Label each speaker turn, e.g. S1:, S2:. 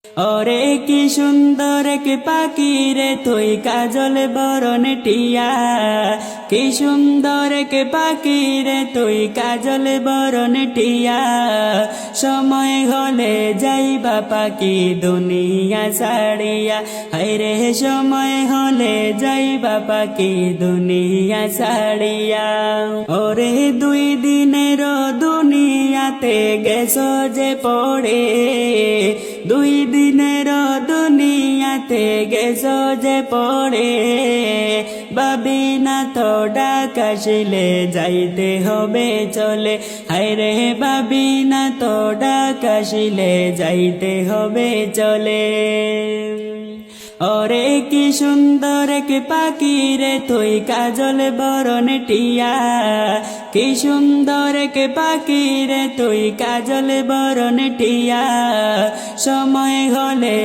S1: ওরে কি সুন্দর কি পাখি রে তুই কাজল বরণ টিয়া, কি সুন্দর কি পাখি রে তুই কাজল বরণ টিয়া। সময় হলে যাইবা পাখি দুনিয়া ছাড়িয়া, হায়রে সময় হলে যাইবা পাখি দুনিয়া ছাড়িয়া। ওরে 2 দিনের দুনিয়াতে গেছো যে পড়ে, 2 দিনের দুনিয়াতে গেছো যে পড়ে। ভাবি না তো ডাক আসিলে যাইতে হবে চলে, হায়রে ভাবি না তো ডাক আসিলে যাইতে হবে চলে। ওরে কি সুন্দর কি পাখি রে তুই কাজল বরণ টিয়া, কি সুন্দর কি পাখি রে তুই কাজল বরণ টিয়া। সময় হলে